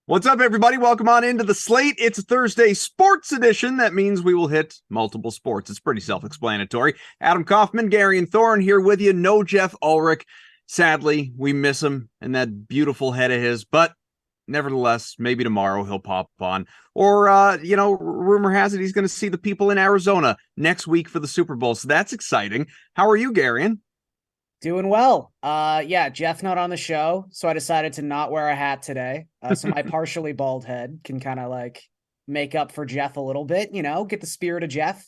What's up, everybody? Welcome on into the Slate. It's a Thursday sports edition. That means we will hit multiple sports. It's pretty self-explanatory. Adam Kaufman, Gary and Thorne here with you. No Jeff Ulrich. Sadly, we miss him and that beautiful head of his, but nevertheless, maybe tomorrow he'll pop on. Or, rumor has it he's going to see the people in Arizona next week for the Super Bowl. So that's exciting. How are you, Garion? Doing well. Yeah, Jeff not on the show, so I decided to not wear a hat today. So my partially bald head can kind of like make up for Jeff a little bit, get the spirit of Jeff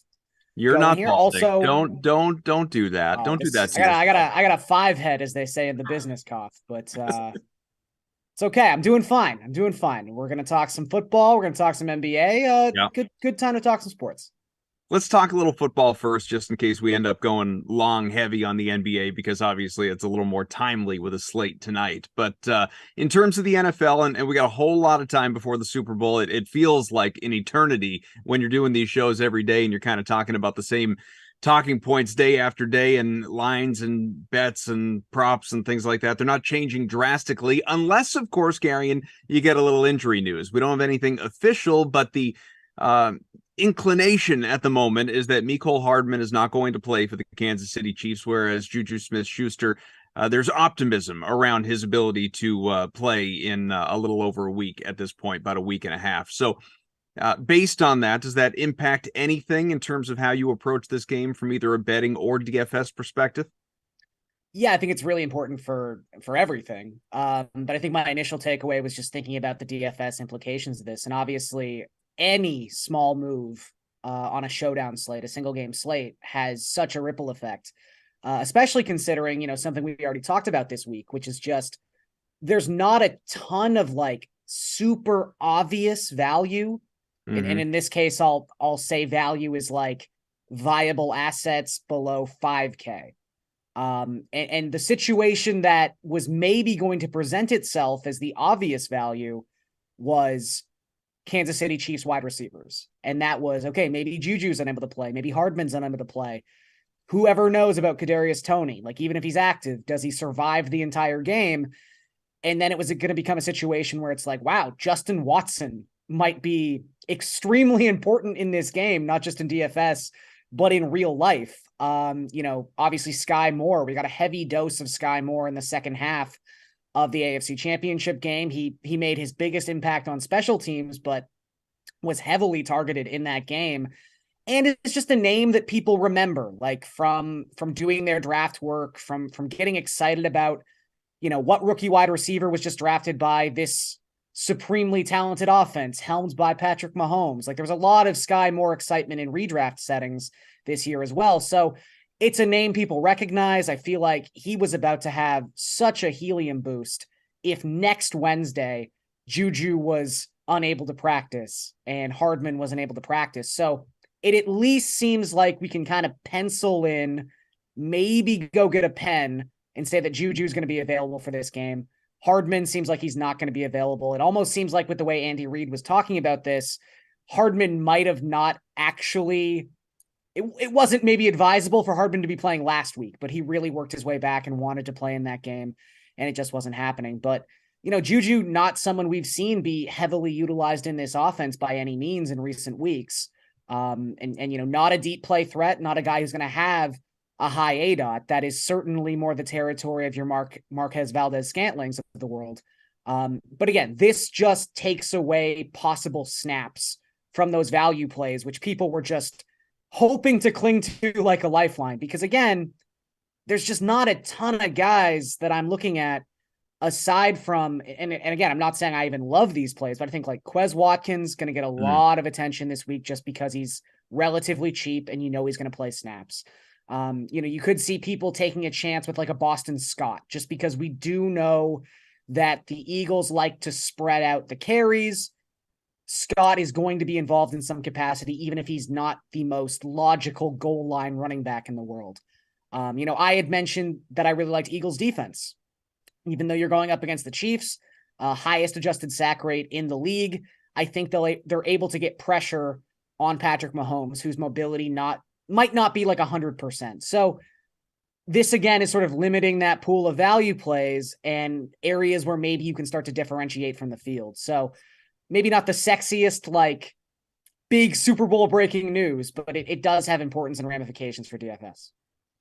You're going not here. balding. Also, Don't do that. Don't do that to yourself. I got a five head, as they say in the business cough, but it's okay. I'm doing fine. We're gonna talk some football. We're gonna talk some NBA. Yeah. Good time to talk some sports. Let's talk a little football first, just in case we end up going long, heavy on the NBA, because obviously it's a little more timely with a slate tonight. But in terms of the NFL, and we got a whole lot of time before the Super Bowl, it feels like an eternity when you're doing these shows every day and you're kind of talking about the same talking points day after day and lines and bets and props and things like that. They're not changing drastically, unless, of course, Gary, and you get a little injury news. We don't have anything official, but the inclination at the moment is that Mecole Hardman is not going to play for the Kansas City Chiefs, whereas Juju Smith-Schuster, there's optimism around his ability to play in a little over a week at this point, about a week and a half. So based on that, does that impact anything in terms of how you approach this game from either a betting or DFS perspective? Yeah, I think it's really important for everything. But I think my initial takeaway was just thinking about the DFS implications of this. And obviously, any small move on a showdown slate, a single game slate, has such a ripple effect, especially considering, something we already talked about this week, which is just there's not a ton of like super obvious value. And in this case, I'll say value is like viable assets below 5K. And the situation that was maybe going to present itself as the obvious value was Kansas City Chiefs wide receivers. And that was, okay, maybe Juju's unable to play. Maybe Hardman's unable to play. Whoever knows about Kadarius Toney, like even if he's active, does he survive the entire game? And then it was going to become a situation where it's like, wow, Justin Watson might be extremely important in this game, not just in DFS, but in real life. Obviously Sky Moore, we got a heavy dose of Sky Moore in the second half of the AFC Championship game. He made his biggest impact on special teams, but was heavily targeted in that game. And it's just a name that people remember, like from doing their draft work, from getting excited about, what rookie wide receiver was just drafted by this supremely talented offense, helmed by Patrick Mahomes. Like there was a lot of Sky Moore excitement in redraft settings this year as well. So it's a name people recognize. I feel like he was about to have such a helium boost if next Wednesday Juju was unable to practice and Hardman wasn't able to practice. So it at least seems like we can kind of pencil in, maybe go get a pen and say that Juju is going to be available for this game. Hardman seems like he's not going to be available. It almost seems like with the way Andy Reid was talking about this, Hardman might have not actually... It wasn't maybe advisable for Hardman to be playing last week, but he really worked his way back and wanted to play in that game, and it just wasn't happening. But, Juju, not someone we've seen be heavily utilized in this offense by any means in recent weeks. Not a deep play threat, not a guy who's going to have a high ADOT. That is certainly more the territory of your Marquez Valdez-Scantlings of the world. But again, this just takes away possible snaps from those value plays, which people were just hoping to cling to like a lifeline, because again, there's just not a ton of guys that I'm looking at aside from, and again, I'm not saying I even love these plays, but I think like Quez Watkins going to get a lot of attention this week just because he's relatively cheap and he's going to play snaps. You could see people taking a chance with like a Boston Scott, just because we do know that the Eagles like to spread out the carries. Scott is going to be involved in some capacity, even if he's not the most logical goal line running back in the world. I had mentioned that I really liked Eagles defense, even though you're going up against the Chiefs, highest adjusted sack rate in the league. I think they're able to get pressure on Patrick Mahomes, whose mobility might not be like 100%. So this again is sort of limiting that pool of value plays and areas where maybe you can start to differentiate from the field. So maybe not the sexiest, like big Super Bowl breaking news, but it does have importance and ramifications for DFS.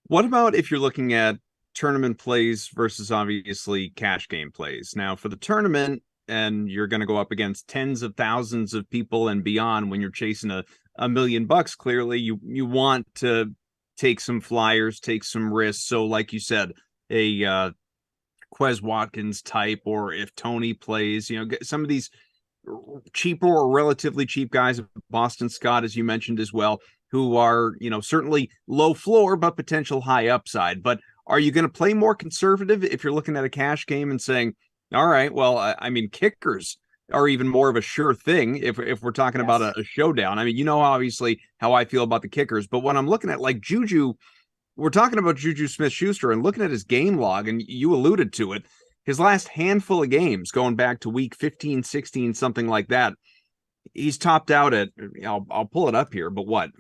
What about if you're looking at tournament plays versus obviously cash game plays? Now, for the tournament, and you're going to go up against tens of thousands of people and beyond when you're chasing a million bucks, clearly you want to take some flyers, take some risks. So like you said, a Quez Watkins type, or if Tony plays, some of these cheaper or relatively cheap guys, Boston Scott, as you mentioned as well, who are, certainly low floor, but potential high upside. But are you going to play more conservative if you're looking at a cash game and saying, all right, well, I mean, kickers are even more of a sure thing if we're talking about a showdown. I mean, obviously how I feel about the kickers, but when I'm looking at like Juju, we're talking about Juju Smith-Schuster and looking at his game log, and you alluded to it, his last handful of games going back to week 15, 16, something like that, he's topped out at, I'll pull it up here, but what,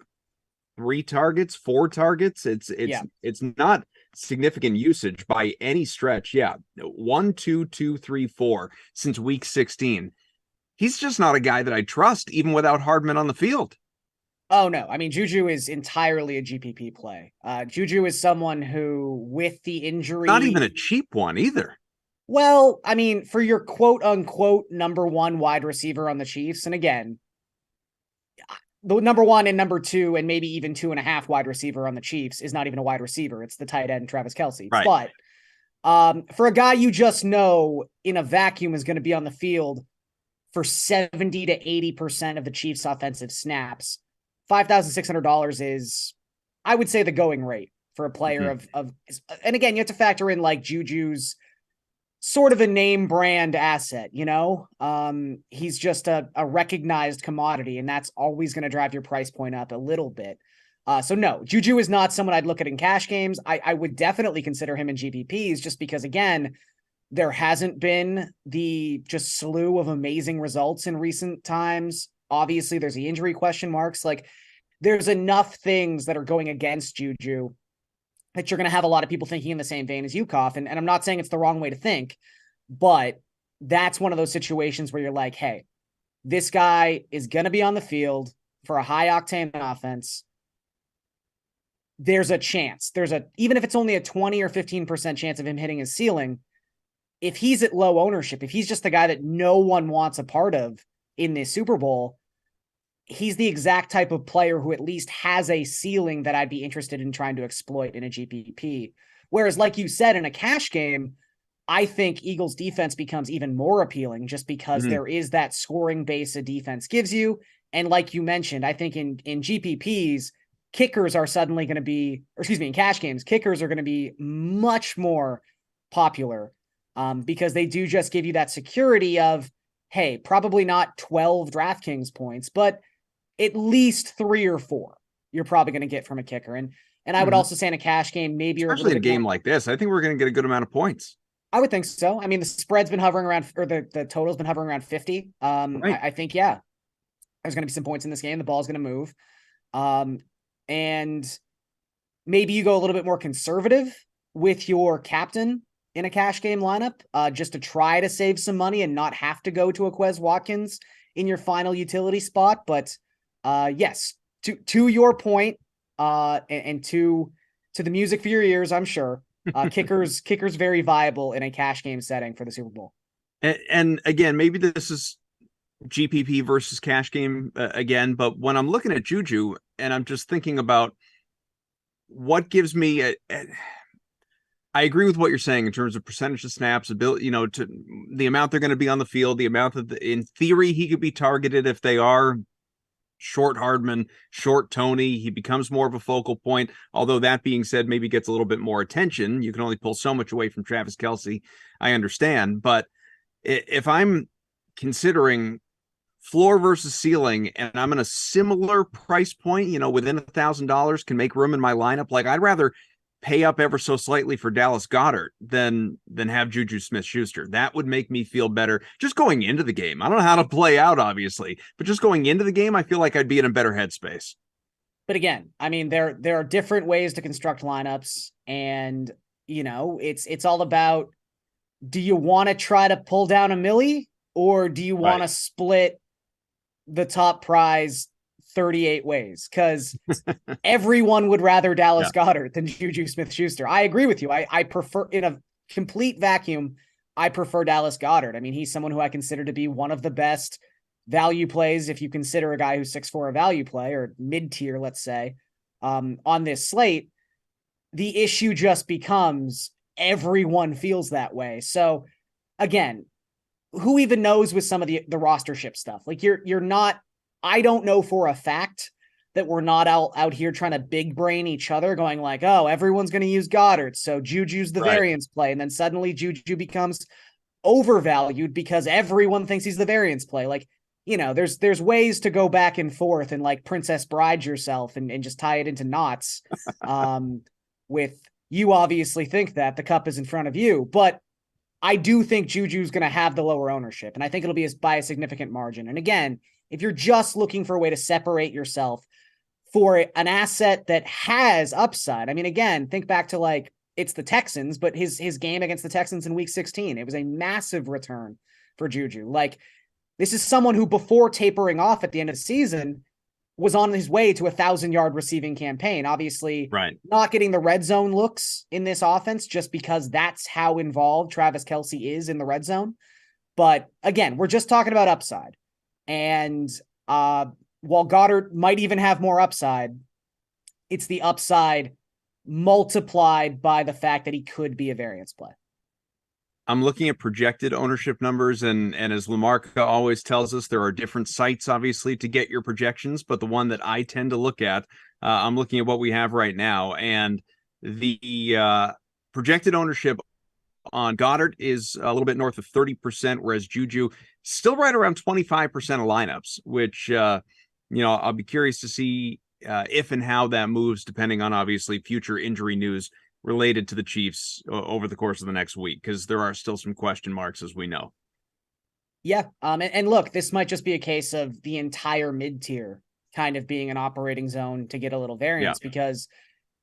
3 targets, 4 targets? It's not significant usage by any stretch. 1, 2, 2, 3, 4 since week 16. He's just not a guy that I trust, even without Hardman on the field. Oh no, I mean, Juju is entirely a GPP play. Juju is someone who, with the injury, not even a cheap one either. Well, I mean, for your quote unquote number 1 wide receiver on the Chiefs, and again, the number 1 and number 2 and maybe even 2.5 wide receiver on the Chiefs is not even a wide receiver. It's the tight end, Travis Kelce. Right. But for a guy you just know in a vacuum is going to be on the field for 70 to 80% of the Chiefs offensive snaps, $5,600 is, I would say, the going rate for a player of, and again, you have to factor in like Juju's sort of a name brand asset, he's just a recognized commodity, and that's always going to drive your price point up a little bit. So no, Juju is not someone I'd look at in cash games. I would definitely consider him in GPPs just because, again, there hasn't been the just slew of amazing results in recent times. Obviously, there's the injury question marks. Like, there's enough things that are going against Juju that you're going to have a lot of people thinking in the same vein as you, Koff. And I'm not saying it's the wrong way to think, but that's one of those situations where you're like, hey, this guy is going to be on the field for a high octane offense. There's a chance. Even if it's only a 20 or 15% chance of him hitting his ceiling, if he's at low ownership, if he's just the guy that no one wants a part of in this Super Bowl, he's the exact type of player who at least has a ceiling that I'd be interested in trying to exploit in a GPP. Whereas, like you said, in a cash game, I think Eagles defense becomes even more appealing just because there is that scoring base a defense gives you. And like you mentioned, I think in GPPs, kickers are suddenly going to be, in cash games, kickers are going to be much more popular because they do just give you that security of, hey, probably not 12 DraftKings points, but at least 3 or 4 you're probably going to get from a kicker. And I would also say in a cash game, maybe you're especially in a game like this, I think we're going to get a good amount of points. I would think so. I mean, the spread's been hovering around, or the total's been hovering around 50. Right. I think, there's going to be some points in this game. The ball's going to move. And maybe you go a little bit more conservative with your captain in a cash game lineup, just to try to save some money and not have to go to a Quez Watkins in your final utility spot. But yes, to your point, and to the music for your ears, I'm sure, kickers very viable in a cash game setting for the Super Bowl. And again, maybe this is GPP versus cash game again, but when I'm looking at Juju and I'm just thinking about what gives me I agree with what you're saying in terms of percentage of snaps, ability, to the amount they're going to be on the field, the amount that in theory he could be targeted if they are short Hardman, short Tony. He becomes more of a focal point. Although that being said, maybe gets a little bit more attention. You can only pull so much away from Travis Kelce. I understand, but if I'm considering floor versus ceiling, and I'm in a similar price point, within $1,000 can make room in my lineup, like I'd rather pay up ever so slightly for Dallas Goedert than have Juju Smith-Schuster. That would make me feel better just going into the game. I don't know how to play out, obviously, but just going into the game, I feel like I'd be in a better headspace. But again, I mean, there are different ways to construct lineups, and it's all about, do you want to try to pull down a millie, or do you want to split the top prize 38 ways? Because everyone would rather Dallas Goedert than Juju Smith-Schuster. I agree with you. I prefer, in a complete vacuum, I prefer Dallas Goedert. I mean, he's someone who I consider to be one of the best value plays, if you consider a guy who's 6'4" a value play, or mid-tier, let's say, on this slate. The issue just becomes everyone feels that way. So again, who even knows with some of the rostership stuff? Like, you're not, I don't know for a fact that we're not out here trying to big brain each other, going like, oh, everyone's going to use Goddard, so Juju's the variance play. And then suddenly Juju becomes overvalued because everyone thinks he's the variance play. Like, there's ways to go back and forth and like Princess Bride yourself and just tie it into knots. With, you obviously think that the cup is in front of you, but I do think Juju's going to have the lower ownership, and I think it'll be by a significant margin. And again, if you're just looking for a way to separate yourself for an asset that has upside, I mean, again, think back to, like, it's the Texans, but his game against the Texans in week 16, it was a massive return for Juju. Like, this is someone who, before tapering off at the end of the season, was on his way to 1,000-yard receiving campaign. Obviously, not getting the red zone looks in this offense just because that's how involved Travis Kelce is in the red zone. But again, we're just talking about upside. And while Goddard might even have more upside, it's the upside multiplied by the fact that he could be a variance play. I'm looking at projected ownership numbers, and as Lamarca always tells us, there are different sites, obviously, to get your projections, but the one that I tend to look at, I'm looking at what we have right now, and the projected ownership on Goddard is a little bit north of 30%, whereas Juju still right around 25% of lineups, which, I'll be curious to see if and how that moves, depending on, obviously, future injury news related to the Chiefs over the course of the next week, because there are still some question marks, as we know. Yeah. And look, this might just be a case of the entire mid-tier kind of being an operating zone to get a little variance, because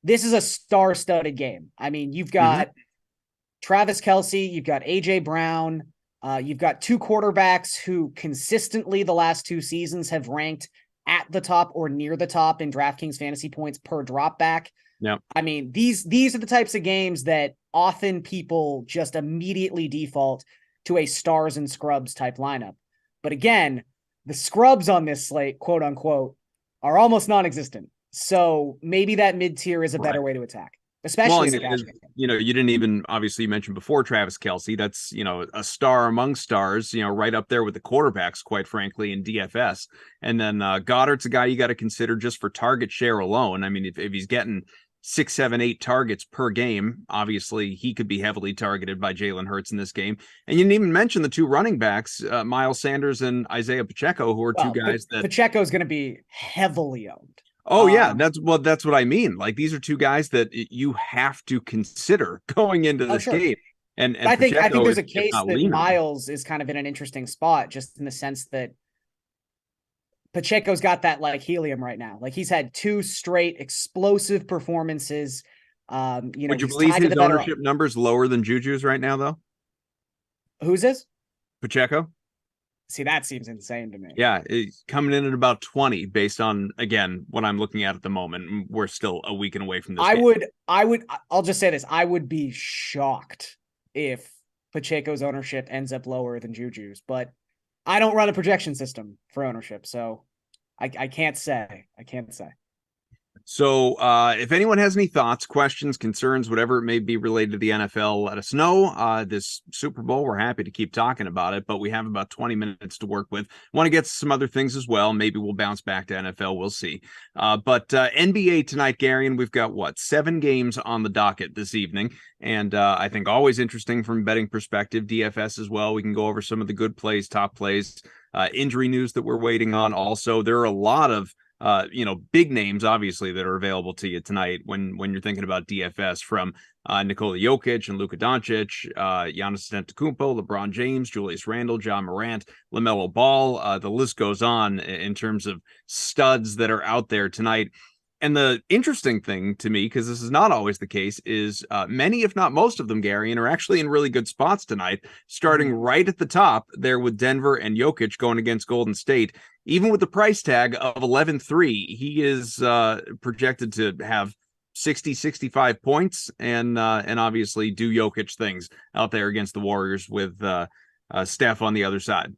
this is a star-studded game. I mean, you've got Travis Kelce, you've got AJ Brown, you've got two quarterbacks who consistently the last 2 seasons have ranked at the top or near the top in DraftKings fantasy points per drop back. Yeah. I mean, these are the types of games that often people just immediately default to a stars and scrubs type lineup. But again, the scrubs on this slate, quote unquote, are almost non-existent. So maybe that mid-tier is a better way to attack, especially you didn't even, obviously, you mentioned before Travis Kelce. That's, a star among stars, right up there with the quarterbacks, quite frankly, in DFS. And then Goddard's a guy you got to consider just for target share alone. I mean, if he's getting 6, 7, 8 targets per game, obviously he could be heavily targeted by Jalen Hurts in this game. And you didn't even mention the 2 running backs, Miles Sanders and Isaiah Pacheco, who are 2 guys that Pacheco is going to be heavily owned. Oh yeah, that's what I mean. Like, these are 2 guys that you have to consider going into this game. And I think there's a case that Miles is kind of in an interesting spot, just in the sense that Pacheco's got that like helium right now. Like, he's had 2 straight explosive performances. Would you believe his ownership numbers lower than Juju's right now, though? Who's this? Pacheco. See, that seems insane to me. Yeah, it's coming in at about 20 based on, again, what I'm looking at the moment. We're still a week away from this. I'll just say this. I would be shocked if Pacheco's ownership ends up lower than Juju's, but I don't run a projection system for ownership, so I can't say. So if anyone has any thoughts, questions, concerns, whatever it may be related to the NFL, let us know. This Super Bowl, we're happy to keep talking about it, but we have about 20 minutes to work with. Want to get some other things as well. Maybe we'll bounce back to NFL. We'll see. But NBA tonight, Gary, and we've got, 7 games on the docket this evening. And I think always interesting from a betting perspective, DFS as well. We can go over some of the good plays, top plays, injury news that we're waiting on. Also, there are a lot of big names, obviously, that are available to you tonight when you're thinking about DFS, from Nikola Jokic and Luka Doncic, Giannis Antetokounmpo, LeBron James, Julius Randle, John Morant, LaMelo Ball. The list goes on in terms of studs that are out there tonight. And the interesting thing to me, because this is not always the case, is many, if not most of them, Gary, and are actually in really good spots tonight, starting right at the top there with Denver and Jokic going against Golden State. Even with the price tag of 11-3, he is projected to have 60, 65 points and obviously do Jokic things out there against the Warriors with Steph on the other side.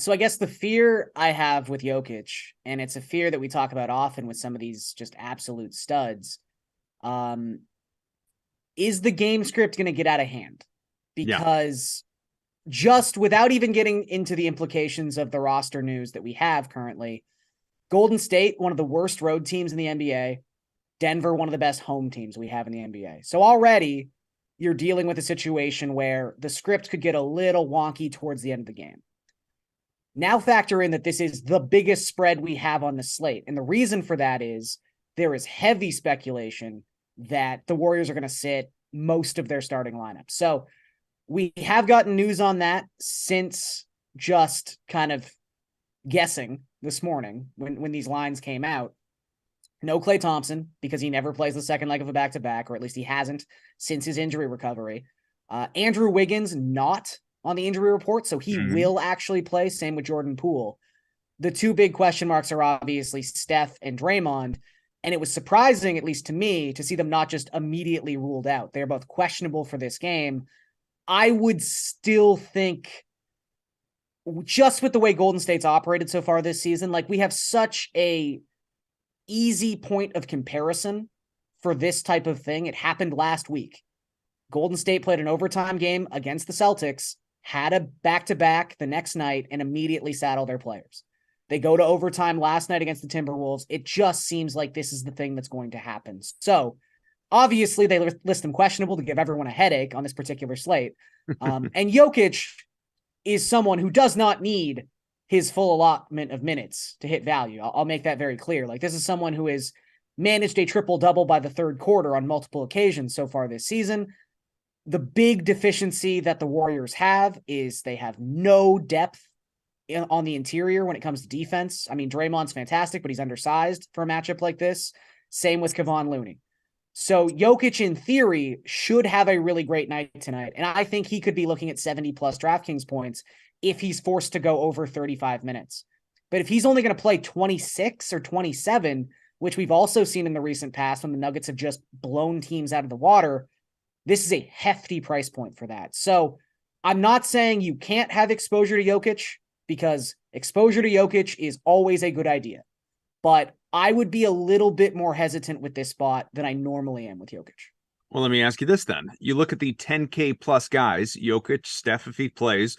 So I guess the fear I have with Jokic, and it's a fear that we talk about often with some of these just absolute studs, is the game script going to get out of hand? Because just without even getting into the implications of the roster news that we have currently, Golden State, one of the worst road teams in the NBA, Denver, one of the best home teams we have in the NBA. So already you're dealing with a situation where the script could get a little wonky towards the end of the game. Now factor in that this is the biggest spread we have on the slate. And the reason for that is there is heavy speculation that the Warriors are going to sit most of their starting lineup. So we have gotten news on that since just kind of guessing this morning when these lines came out. No Klay Thompson, because he never plays the second leg of a back-to-back, or at least he hasn't since his injury recovery. Andrew Wiggins, not on the injury report, so he will actually play. Same with Jordan Poole. The two big question marks are obviously Steph and Draymond, and it was surprising, at least to me, to see them not just immediately ruled out. They're both questionable for this game. I would still think, just with the way Golden State's operated so far this season, like we have such a easy point of comparison for this type of thing. It happened last week. Golden State played an overtime game against the Celtics, had a back-to-back the next night, and immediately sat all their players. They go to overtime last night against the Timberwolves. It just seems like this is the thing that's going to happen. So obviously they list them questionable to give everyone a headache on this particular slate. And Jokic is someone who does not need his full allotment of minutes to hit value. I'll make that very clear. Like, this is someone who has managed a triple-double by the third quarter on multiple occasions so far this season. The big deficiency that the Warriors have is they have no depth on the interior when it comes to defense. I mean, Draymond's fantastic, but he's undersized for a matchup like this. Same with Kevon Looney. So Jokic, in theory, should have a really great night tonight. And I think he could be looking at 70-plus DraftKings points if he's forced to go over 35 minutes. But if he's only going to play 26 or 27, which we've also seen in the recent past when the Nuggets have just blown teams out of the water, this is a hefty price point for that. So I'm not saying you can't have exposure to Jokic, because exposure to Jokic is always a good idea. But I would be a little bit more hesitant with this spot than I normally am with Jokic. Well, let me ask you this then. You look at the 10K plus guys, Jokic, Steph, if he plays.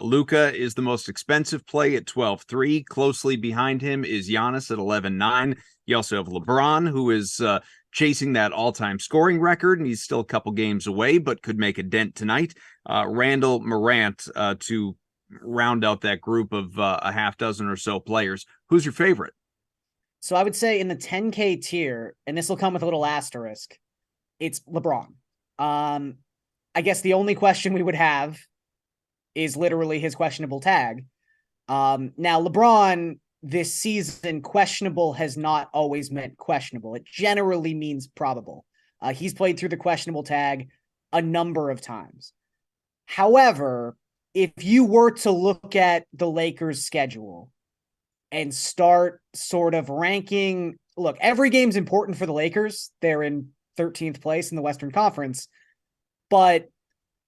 Luka is the most expensive play at 12-3. Closely behind him is Giannis at 11-9. You also have LeBron, who is chasing that all-time scoring record, and he's still a couple games away, but could make a dent tonight. Randall, Morant to round out that group of a half dozen or so players. Who's your favorite? So I would say in the 10K tier, and this will come with a little asterisk, it's LeBron. I guess the only question we would have is literally his questionable tag. Now, LeBron this season, questionable has not always meant questionable. It generally means probable. He's played through the questionable tag a number of times. However, if you were to look at the Lakers' schedule and start sort of ranking, look, every game's important for the Lakers. They're in 13th place in the Western Conference, but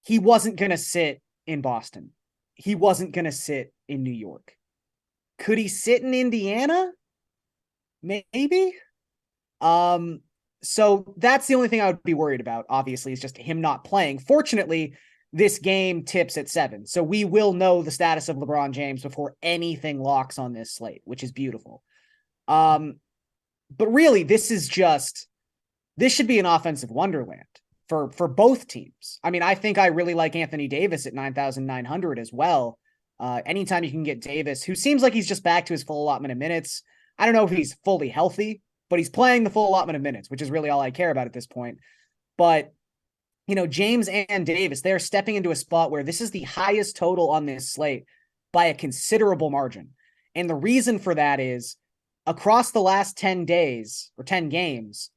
he wasn't going to sit in Boston. He wasn't going to sit in New York. Could he sit in Indiana? Maybe. So that's the only thing I would be worried about, obviously, is just him not playing. Fortunately, this game tips at 7. So we will know the status of LeBron James before anything locks on this slate, which is beautiful. But really, this should be an offensive wonderland for both teams. I mean, I think I really like Anthony Davis at 9,900 as well. Anytime you can get Davis, who seems like he's just back to his full allotment of minutes. I don't know if he's fully healthy, but he's playing the full allotment of minutes, which is really all I care about at this point. But, you know, James and Davis, they're stepping into a spot where this is the highest total on this slate by a considerable margin. And the reason for that is across the last 10 days or 10 games,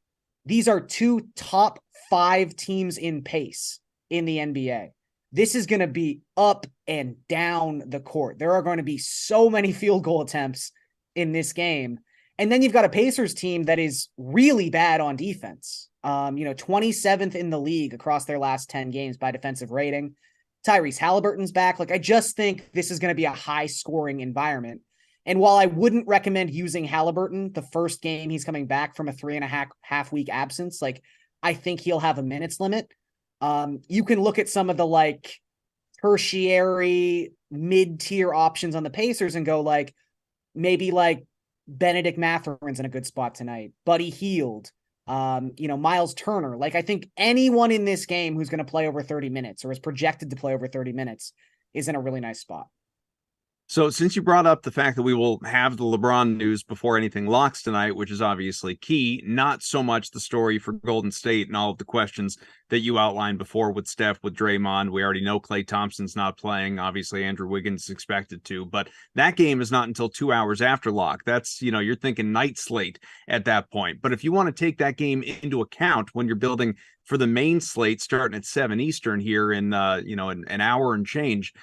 these are two top 5 teams in pace in the NBA. This is going to be up and down the court. There are going to be so many field goal attempts in this game. And then you've got a Pacers team that is really bad on defense. 27th in the league across their last 10 games by defensive rating. Tyrese Halliburton's back. Like, I just think this is going to be a high scoring environment. And while I wouldn't recommend using Halliburton the first game he's coming back from a 3.5 week absence, like, I think he'll have a minutes limit. You can look at some of the like tertiary mid-tier options on the Pacers and go like, maybe like Benedict Matherin's in a good spot tonight. Buddy Hield, Miles Turner. Like, I think anyone in this game who's going to play over 30 minutes or is projected to play over 30 minutes is in a really nice spot. So since you brought up the fact that we will have the LeBron news before anything locks tonight, which is obviously key, not so much the story for Golden State and all of the questions that you outlined before with Steph, with Draymond. We already know Klay Thompson's not playing. Obviously, Andrew Wiggins is expected to, but that game is not until 2 hours after lock. That's, you're thinking night slate at that point. But if you want to take that game into account when you're building for the main slate starting at 7 Eastern here in, an hour and change,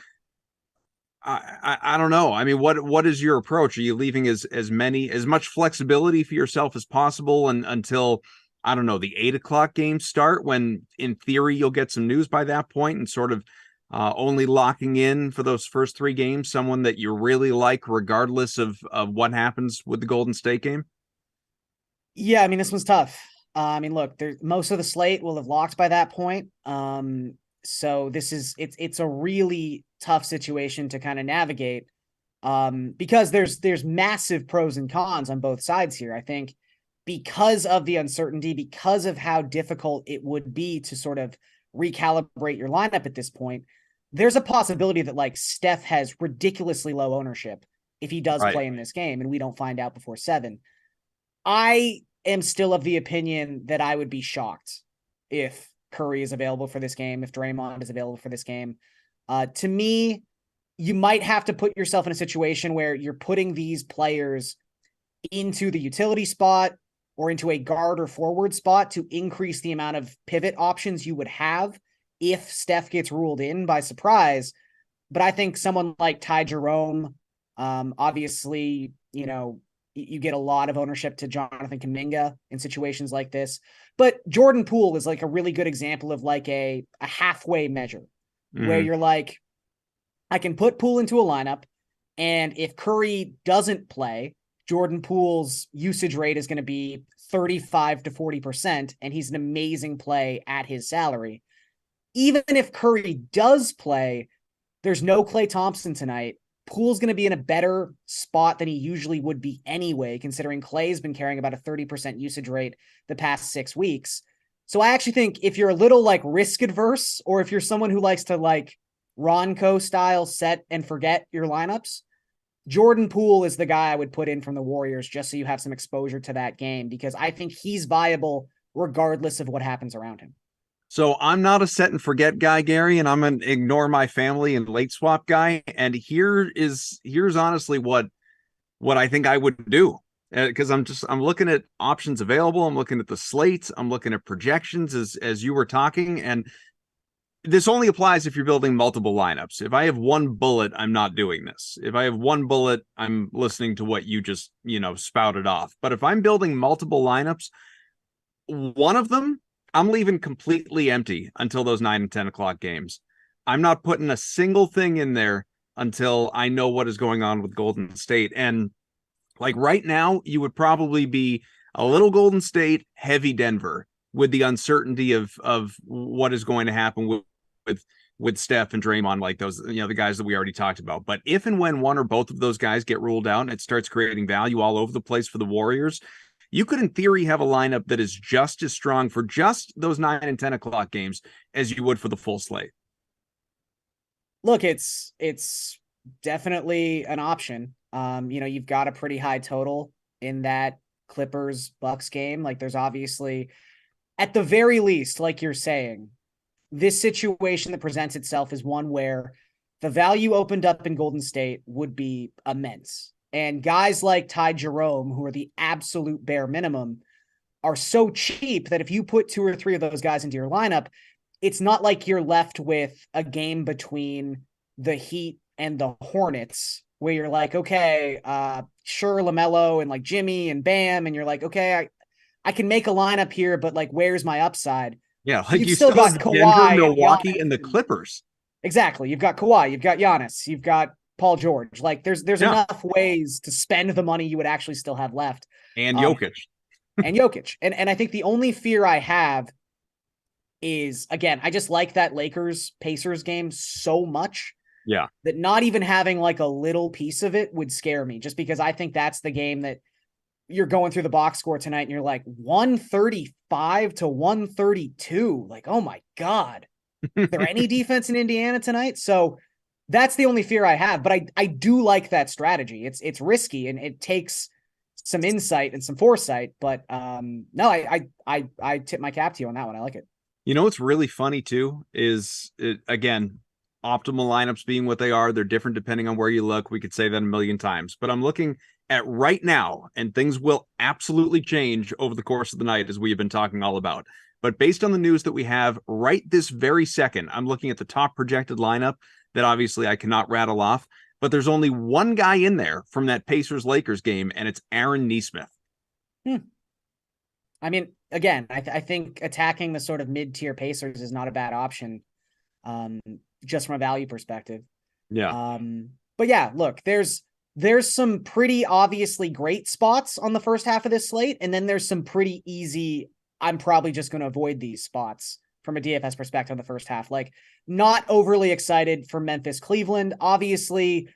I don't know. I mean, what is your approach? Are you leaving as much flexibility for yourself as possible until, I don't know, the 8 o'clock games start, when in theory you'll get some news by that point, and sort of only locking in for those first 3 games someone that you really like regardless of what happens with the Golden State game? Yeah, I mean, this one's tough. Look, most of the slate will have locked by that point. So it's a really tough situation to kind of navigate, because there's massive pros and cons on both sides here. I think because of the uncertainty, because of how difficult it would be to sort of recalibrate your lineup at this point, there's a possibility that like Steph has ridiculously low ownership if he does play in this game and we don't find out before 7. I am still of the opinion that I would be shocked if Curry is available for this game, if Draymond is available for this game. To me, you might have to put yourself in a situation where you're putting these players into the utility spot or into a guard or forward spot to increase the amount of pivot options you would have if Steph gets ruled in by surprise. But I think someone like Ty Jerome, obviously, you get a lot of ownership to Jonathan Kuminga in situations like this. But Jordan Poole is like a really good example of like a halfway measure where you're like, I can put Poole into a lineup, and if Curry doesn't play, Jordan Poole's usage rate is going to be 35 to 40%, and he's an amazing play at his salary. Even if Curry does play, there's no Klay Thompson tonight. Poole's going to be in a better spot than he usually would be anyway, considering Klay's been carrying about a 30% usage rate the past 6 weeks. So I actually think if you're a little like risk adverse, or if you're someone who likes to like Ronco style set and forget your lineups, Jordan Poole is the guy I would put in from the Warriors just so you have some exposure to that game, because I think he's viable regardless of what happens around him. So I'm not a set and forget guy, Gary, and I'm an ignore my family and late swap guy. And here's honestly what I think I would do, because I'm looking at options available. I'm looking at the slates. I'm looking at projections as you were talking, and this only applies if you're building multiple lineups. If I have one bullet, I'm not doing this. If I have one bullet, I'm listening to what you just spouted off. But if I'm building multiple lineups, one of them I'm leaving completely empty until those 9 and 10 o'clock games. I'm not putting a single thing in there until I know what is going on with Golden State. And like right now, you would probably be a little Golden State, heavy Denver, with the uncertainty of what is going to happen with Steph and Draymond, like those, the guys that we already talked about. But if and when one or both of those guys get ruled out and it starts creating value all over the place for the Warriors, you could in theory have a lineup that is just as strong for just those 9 and 10 o'clock games as you would for the full slate. Look, it's definitely an option. You've got a pretty high total in that Clippers Bucks game. Like, there's obviously, at the very least, like you're saying, this situation that presents itself is one where the value opened up in Golden State would be immense. And guys like Ty Jerome, who are the absolute bare minimum, are so cheap that if you put 2 or 3 of those guys into your lineup, it's not like you're left with a game between the Heat and the Hornets where you're like, okay, sure, LaMelo and like Jimmy and Bam, and you're like, okay, I can make a lineup here, but like, where's my upside? Yeah, like You've you still still got have Denver, Kawhi and Milwaukee, Giannis. and the Clippers. Exactly. You've got Kawhi, you've got Giannis, you've got Paul George. Like there's Yeah, enough ways to spend the money you would actually still have left. and Jokic. And Jokic. And I think the only fear I have is, again, I just like that Lakers Pacers game so much. Yeah. That not even having like a little piece of it would scare me, just because I think that's the game that you're going through the box score tonight and you're like 135 to 132. Like, oh my God. Is there any defense in Indiana tonight? So that's the only fear I have. But I do like that strategy. It's risky and it takes some insight and some foresight. But no, I tip my cap to you on that one. I like it. You know what's really funny too is again, optimal lineups being what they are, they're different depending on where you look. We could say that a million times, but I'm looking at right now, and things will absolutely change over the course of the night as we have been talking all about. But based on the news that we have right this very second, I'm looking at the top projected lineup that obviously I cannot rattle off, but there's only one guy in there from that Pacers-Lakers game, and it's Aaron Nesmith. I mean, again, I think attacking the sort of mid-tier Pacers is not a bad option, just from a value perspective. Yeah. But yeah, look, there's some pretty obviously great spots on the first half of this slate, and then there's some pretty easy, I'm probably just going to avoid these spots from a DFS perspective on the first half. Like, not overly excited for Memphis, Cleveland. Obviously,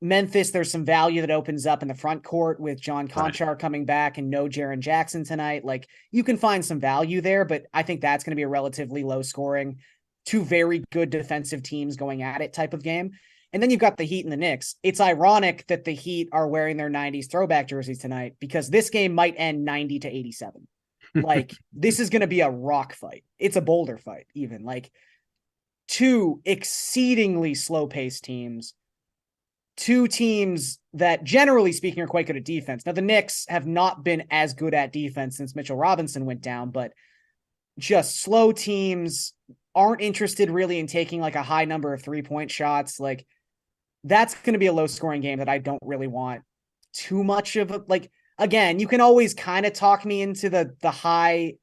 Memphis, there's some value that opens up in the front court with John Conchar coming back and no Jaren Jackson tonight. Like, you can find some value there, but I think that's going to be a relatively low scoring, 2 very good defensive teams going at it type of game. And then you've got the Heat and the Knicks. It's ironic that the Heat are wearing their 90s throwback jerseys tonight, because this game might end 90 to 87. Like, this is going to be a rock fight. It's a boulder fight, even. Like, 2 exceedingly slow-paced teams, 2 teams that, generally speaking, are quite good at defense. Now, the Knicks have not been as good at defense since Mitchell Robinson went down, but just slow teams, aren't interested really in taking like a high number of 3-point shots. Like, that's going to be a low scoring game that I don't really want too much of. Like, again, you can always kind of talk me into the high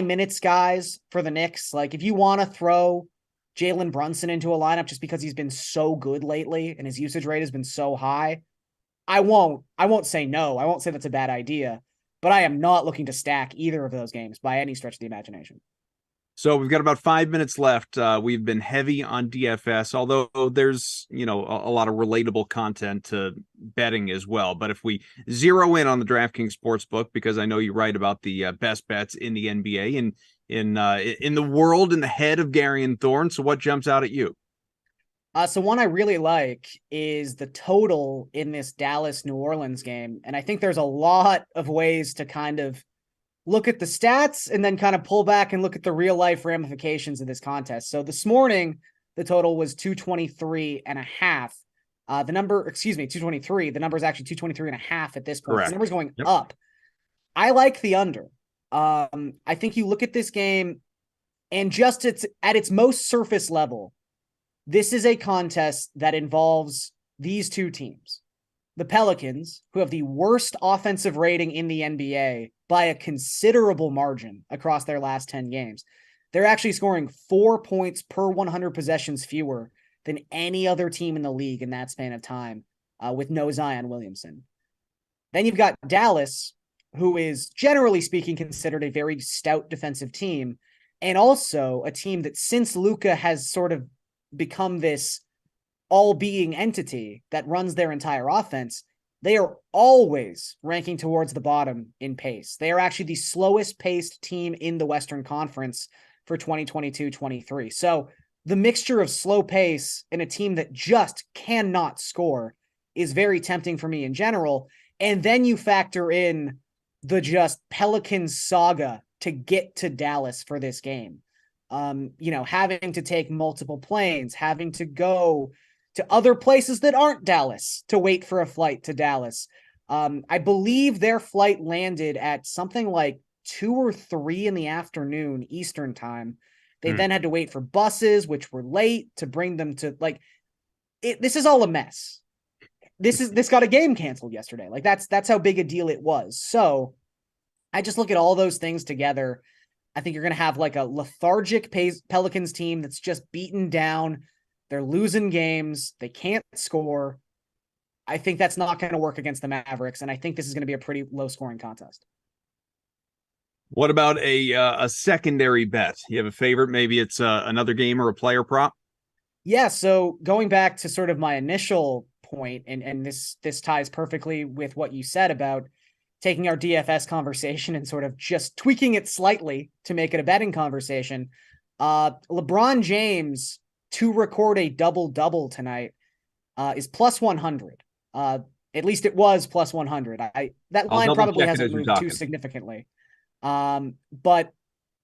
minutes guys for the Knicks. Like, if you want to throw Jalen Brunson into a lineup just because he's been so good lately and his usage rate has been so high, I won't say no. I won't say that's a bad idea, but I am not looking to stack either of those games by any stretch of the imagination. So we've got about 5 minutes left. We've been heavy on DFS, although there's, a lot of relatable content to betting as well. But if we zero in on the DraftKings Sportsbook, because I know you write about the best bets in the NBA and in the world, in the head of Gary and Thorne. So what jumps out at you? So one I really like is the total in this Dallas-New Orleans game. And I think there's a lot of ways to kind of look at the stats and then kind of pull back and look at the real life ramifications of this contest. So this morning, the total was 223 and a half. 223. The number is actually 223 and a half at this point. Correct. The number's going up. I like the under. I think you look at this game and just at its most surface level, this is a contest that involves these 2 teams. The Pelicans, who have the worst offensive rating in the NBA by a considerable margin across their last 10 games. They're actually scoring 4 points per 100 possessions fewer than any other team in the league in that span of time, with no Zion Williamson. Then you've got Dallas, who is, generally speaking, considered a very stout defensive team, and also a team that, since Luka has sort of become this all-being entity that runs their entire offense, they are always ranking towards the bottom in pace. They are actually the slowest paced team in the Western Conference for 2022-23. So the mixture of slow pace and a team that just cannot score is very tempting for me in general. And then you factor in the just Pelicans saga to get to Dallas for this game. Having to take multiple planes, having to go to other places that aren't Dallas to wait for a flight to Dallas. I believe their flight landed at something like 2 or 3 in the afternoon Eastern time. They then had to wait for buses, which were late, to bring them to this is all a mess. This got a game canceled yesterday. Like that's how big a deal it was. So I just look at all those things together. I think you're going to have like a lethargic Pelicans team that's just beaten down. They're losing games. They can't score. I think that's not going to work against the Mavericks, and I think this is going to be a pretty low-scoring contest. What about a secondary bet? You have a favorite? Maybe it's another game or a player prop? Yeah, so going back to sort of my initial point, and this ties perfectly with what you said about taking our DFS conversation and sort of just tweaking it slightly to make it a betting conversation. LeBron James to record a double-double tonight is plus 100. At least it was plus 100. That line probably hasn't moved too significantly. But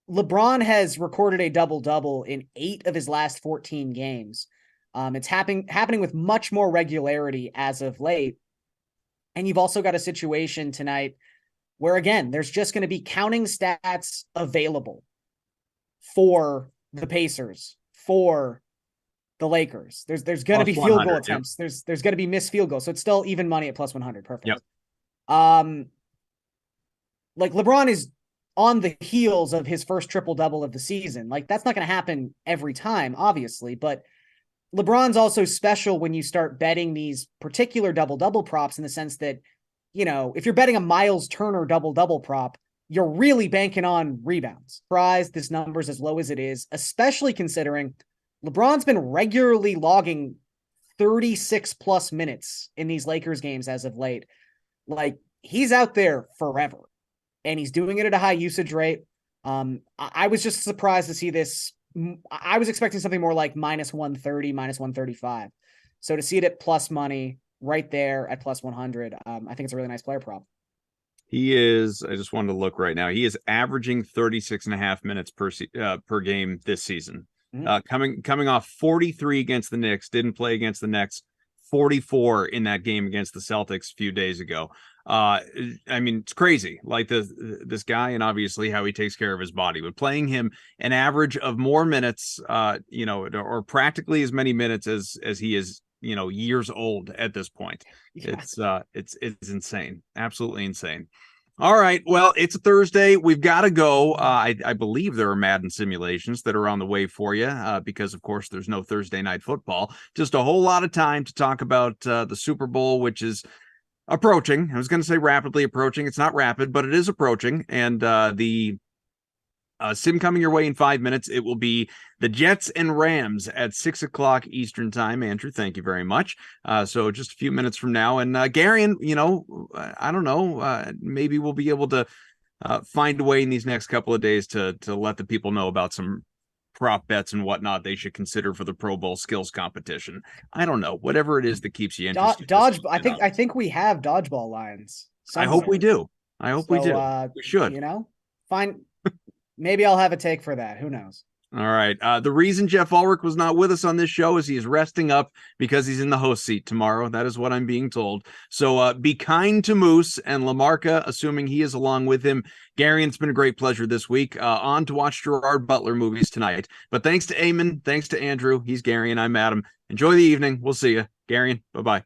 LeBron has recorded a double-double in 8 of his last 14 games. It's happening with much more regularity as of late. And you've also got a situation tonight where, again, there's just going to be counting stats available for the Pacers, for the Lakers. There's going to be field goal attempts. Yep. There's going to be missed field goals. So it's still even money at plus 100. Perfect. Yep. Like LeBron is on the heels of his first triple-double of the season. Like that's not going to happen every time, obviously, but LeBron's also special when you start betting these particular double-double props in the sense that, if you're betting a Miles Turner double-double prop, you're really banking on rebounds. Surprised this number's as low as it is, especially considering LeBron's been regularly logging 36 plus minutes in these Lakers games as of late. Like he's out there forever and he's doing it at a high usage rate. I was just surprised to see this. I was expecting something more like minus 130, minus 135. So to see it at plus money right there at plus 100, I think it's a really nice player prop. He is, I just wanted to look right now. He is averaging 36.5 minutes per game this season. Coming off 43 against the Knicks, didn't play against the Knicks, 44 in that game against the Celtics a few days ago. I mean, it's crazy. Like this guy, and obviously how he takes care of his body. But playing him an average of more minutes, or practically as many minutes as he is, years old at this point. Yeah. It's insane, absolutely insane. All right, well, it's a Thursday. We've got to go. I believe there are Madden simulations that are on the way for you because, of course, there's no Thursday night football. Just a whole lot of time to talk about the Super Bowl, which is approaching. I was going to say rapidly approaching. It's not rapid, but it is approaching. And the sim coming your way in 5 minutes. It will be the Jets and Rams at 6 o'clock Eastern time. Andrew, thank you very much. So just a few minutes from now. And Garion, I don't know, maybe we'll be able to find a way in these next couple of days to let the people know about some prop bets and whatnot they should consider for the Pro Bowl skills competition. I don't know, whatever it is that keeps you interested. I think we have dodgeball lines somewhere. I hope we do. We do. We should. Fine. Maybe I'll have a take for that. Who knows? All right. The reason Jeff Ulrich was not with us on this show is he's resting up because he's in the host seat tomorrow. That is what I'm being told. So be kind to Moose and Lamarca, assuming he is along with him. Garion, it's been a great pleasure this week. On to watch Gerard Butler movies tonight. But thanks to Eamon. Thanks to Andrew. He's Garion. I'm Adam. Enjoy the evening. We'll see you. Garion, bye-bye.